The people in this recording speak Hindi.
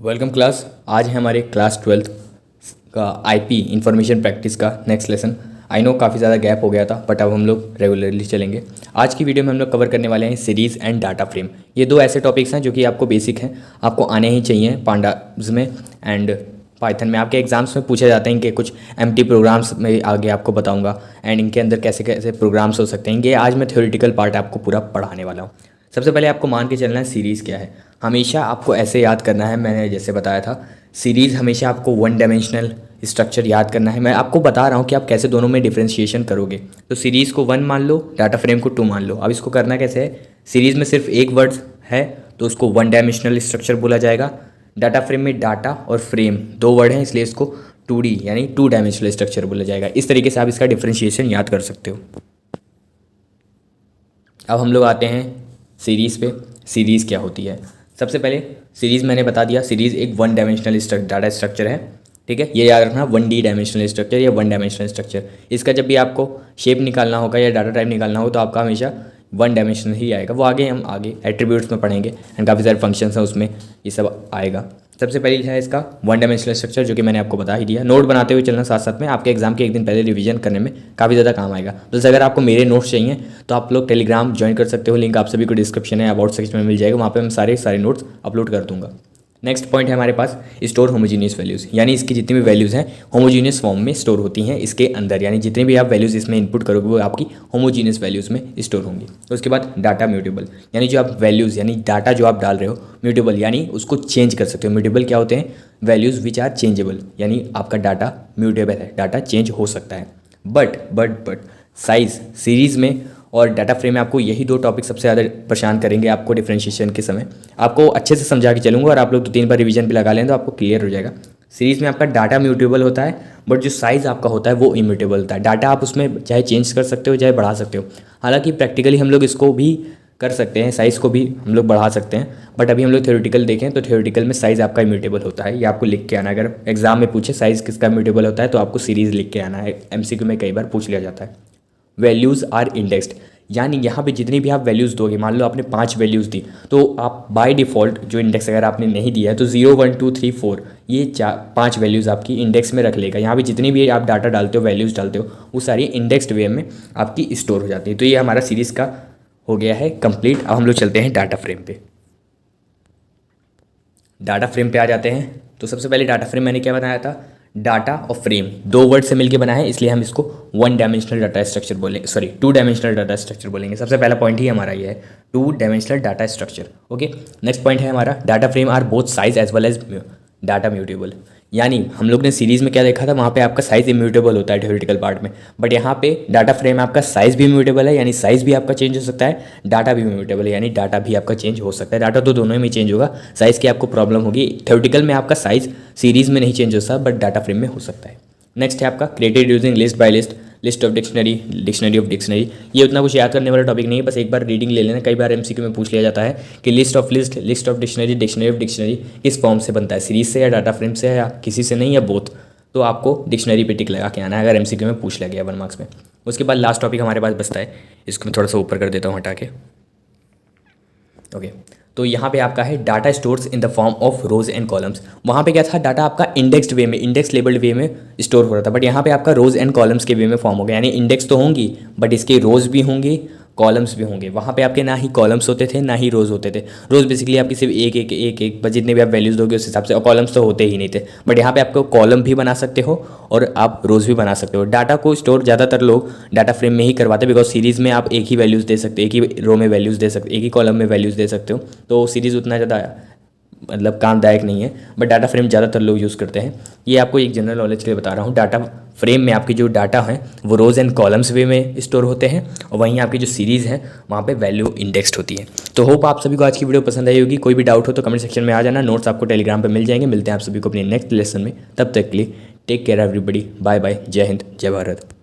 Welcome class. आज है हमारे क्लास 12th का आईपी इंफॉर्मेशन प्रैक्टिस का नेक्स्ट लेसन। आई नो काफ़ी ज़्यादा गैप हो गया था बट अब हम लोग रेगुलरली चलेंगे। आज की वीडियो में हम लोग कवर करने वाले हैं सीरीज़ एंड डाटा फ्रेम। ये दो ऐसे टॉपिक्स हैं जो कि आपको बेसिक हैं, आपको आने ही चाहिए पांडास में एंड पाइथन में। आपके एग्जाम्स में पूछे जाते हैं कि कुछ एम्प्टी प्रोग्राम्स में आगे आपको बताऊंगा एंड इनके अंदर कैसे कैसे प्रोग्राम्स हो सकते हैं। ये आज मैं थ्योरेटिकल पार्ट आपको पूरा पढ़ाने वाला हूँ। सबसे पहले आपको मान के चलना है सीरीज़ क्या है। हमेशा आपको ऐसे याद करना है, मैंने जैसे बताया था, सीरीज़ हमेशा आपको वन डायमेंशनल स्ट्रक्चर याद करना है। मैं आपको बता रहा हूँ कि आप कैसे दोनों में डिफ्रेंशिएशन करोगे। तो सीरीज़ को 1 मान लो, डाटा फ्रेम को 2 मान लो। अब इसको करना कैसे है, सीरीज़ में सिर्फ एक वर्ड है तो उसको वन डायमेंशनल स्ट्रक्चर बोला जाएगा। डाटा फ्रेम में डाटा और फ्रेम 2 वर्ड हैं इसलिए इसको 2D यानी 2 डायमेंशनल स्ट्रक्चर बोला जाएगा। इस तरीके से आप इसका डिफ्रेंशिएशन याद कर सकते हो। अब हम लोग आते हैं सीरीज़ पे। सीरीज़ क्या होती है, सबसे पहले सीरीज़ मैंने बता दिया। सीरीज़ एक वन डायमेंशनल डाटा स्ट्रक्चर है, ठीक है। ये याद रखना, 1D डायमेंशनल स्ट्रक्चर या वन डायमेंशनल स्ट्रक्चर। इसका जब भी आपको शेप निकालना होगा या डाटा टाइप निकालना हो तो आपका हमेशा वन डायमेंशनल ही आएगा। वो हम आगे एट्रीब्यूट्स में पढ़ेंगे एंड काफ़ी सारे फंक्शंस हैं उसमें ये सब आएगा। सबसे पहले है इसका वन डायमेंशनल स्ट्रक्चर जो कि मैंने आपको बता ही दिया। नोट बनाते हुए चलना साथ साथ में, आपके एग्जाम के एक दिन पहले रिवीजन करने में काफ़ी ज़्यादा काम आएगा। तो अगर आपको मेरे नोट्स चाहिए तो आप लोग टेलीग्राम ज्वाइन कर सकते हो, लिंक आप सभी को डिस्क्रिप्शन है अबाउट सेक्शन में मिल जाएगा। वहाँ पे मैं सारे नोट्स अपलोड कर दूँगा। नेक्स्ट पॉइंट है हमारे पास स्टोर होमोजीनियस वैल्यूज़, यानी इसकी जितनी भी वैल्यूज़ हैं होमोजीनियस फॉर्म में स्टोर होती हैं इसके अंदर, यानी जितनी भी आप वैल्यूज़ इसमें इनपुट करोगे वो आपकी होमोजीनियस वैल्यूज़ में स्टोर होंगी। तो उसके बाद डाटा म्यूटेबल, यानी जो आप वैल्यूज़ यानी डाटा जो आप डाल रहे हो, म्यूटेबल यानी उसको चेंज कर सकते हो। म्यूटेबल क्या होते हैं, वैल्यूज़ विच आर चेंजेबल, यानी आपका डाटा म्यूटेबल है, डाटा चेंज हो सकता है। बट साइज़ सीरीज़ में और डाटा फ्रेम में आपको यही 2 टॉपिक सबसे ज़्यादा परेशान करेंगे आपको डिफरेंशिएशन के समय। आपको अच्छे से समझा के चलूँगा और आप लोग 2-3 बार रिवीजन भी लगा लें तो आपको क्लियर हो जाएगा। सीरीज़ में आपका डाटा म्यूटेबल होता है बट जो साइज़ आपका होता है वो इम्यूटेबल होता है। डाटा आप उसमें चाहे चेंज कर सकते हो चाहे बढ़ा सकते हो। हालांकि प्रैक्टिकली हम लोग इसको भी कर सकते हैं, साइज़ को भी हम लोग बढ़ा सकते हैं, बट अभी हम लोग थ्योरेटिकल देखें तो थ्योरेटिकल में साइज़ आपका इम्यूटेबल होता है। ये आपको लिख के आना, अगर एग्जाम में पूछे साइज़ किसका इम्यूटेबल होता है तो आपको सीरीज़ लिख के आना है। MCQ में कई बार पूछ लिया जाता है। वैल्यूज़ आर इंडेक्स्ड, यानी यहाँ पे जितनी भी आप वैल्यूज़ दोगे, मान लो आपने 5 वैल्यूज़ दी तो आप बाय डिफ़ॉल्ट जो इंडेक्स अगर आपने नहीं दिया है तो 0 1 2 3 4 ये 5 वैल्यूज़ आपकी इंडेक्स में रख लेगा। यहाँ पे जितनी भी आप डाटा डालते हो, वैल्यूज़ डालते हो, वो सारी इंडेक्स्ड वे में आपकी स्टोर हो जाती है। तो ये हमारा सीरीज़ का हो गया है कंप्लीट। अब हम लोग चलते हैं डाटा फ्रेम पे। डाटा फ्रेम पे आ जाते हैं। तो सबसे पहले डाटा फ्रेम मैंने क्या बताया था, डाटा और फ्रेम 2 वर्ड से मिलके बना है इसलिए हम इसको 1 डायमेंशनल डाटा स्ट्रक्चर बोलेंगे, 2 डायमेंशनल डाटा स्ट्रक्चर बोलेंगे। सबसे पहला पॉइंट ही हमारा ये है 2 dimensional data structure. Okay, next point है हमारा data frame are both size as well as data mutable, यानी हम लोग ने सीरीज़ में क्या देखा था, वहाँ पे आपका साइज़ इम्यूटेबल होता है थ्योरेटिकल पार्ट में, बट यहाँ पे डाटा फ्रेम में आपका साइज़ भी इम्यूटेबल है, यानी साइज़ भी आपका चेंज हो सकता है, डाटा भी इम्यूटेबल है यानी डाटा भी आपका चेंज हो सकता है। डाटा तो दोनों में चेंज होगा, साइज़ की आपको प्रॉब्लम होगी। थ्योरेटिकल में आपका साइज़ सीरीज़ में नहीं चेंज हो सकता बट डाटा फ्रेम में हो सकता है। नेक्स्ट है आपका created using list by list, list of dictionary, dictionary of dictionary. ये उतना कुछ याद करने वाला टॉपिक नहीं है, बस एक बार रीडिंग ले लेना। कई बार MCQ में पूछ लिया जाता है कि list of list, list of dictionary, dictionary of dictionary किस फॉर्म से बनता है, सीरीज से या डाटा फ्रेम से या किसी से नहीं या बोथ। तो आपको डिक्शनरी पे टिक लगा के आना है अगर MCQ में पूछ लिया गया 1 मार्क्स में। उसके बाद लास्ट टॉपिक हमारे पास बचता है, इसको मैं थोड़ा सा ऊपर कर देता हूँ हटा के। ओके, तो यहाँ पे आपका है data stores in the form of rose and columns. वहाँ पे क्या था, डाटा आपका इंडेक्स्ड वे में, इंडेक्स लेबल्ड वे में स्टोर हो रहा था, बट यहाँ पे आपका रोज एंड कॉलम्स के वे में फॉर्म हो गया, यानी इंडेक्स तो होंगी बट इसके रोज भी होंगे, कॉलम्स भी होंगे। वहाँ पे आपके ना ही कॉलम्स होते थे ना ही रोज होते थे। रोज बेसिकली आपकी सिर्फ एक बस जितने भी आप वैल्यूज़ दोगे उस हिसाब से, और कॉलम्स तो होते ही नहीं थे, बट यहाँ पे आपको कॉलम भी बना सकते हो और आप रोज भी बना सकते हो। डाटा को स्टोर ज़्यादातर लोग डाटा फ्रेम में ही करवाते हैं, बिकॉज सीरीज़ में आप एक ही वैल्यूज़ दे सकते, एक ही रो में वैल्यूज़ दे सकते, एक ही कॉलम में वैल्यूज़ दे सकते हो, तो सीरीज़ उतना ज़्यादा मतलब कामदायक नहीं है, बट डाटा फ्रेम ज़्यादातर लोग यूज़ करते हैं। ये आपको एक जनरल नॉलेज के लिए बता रहा हूँ। डाटा फ्रेम में आपकी जो डाटा है वो रोज़ एंड कॉलम्स वे में स्टोर होते हैं और वहीं आपकी जो सीरीज़ है वहाँ पे वैल्यू इंडेक्स्ड होती है। तो होप आप सभी को आज की वीडियो पसंद आई होगी। कोई भी डाउट हो तो कमेंट सेक्शन में आ जाना, नोट्स आपको टेलीग्राम पर मिल जाएंगे। मिलते हैं आप सभी को अपने नेक्स्ट लेसन में, तब तक के लिए take care everybody, bye bye, जय हिंद, जय भारत।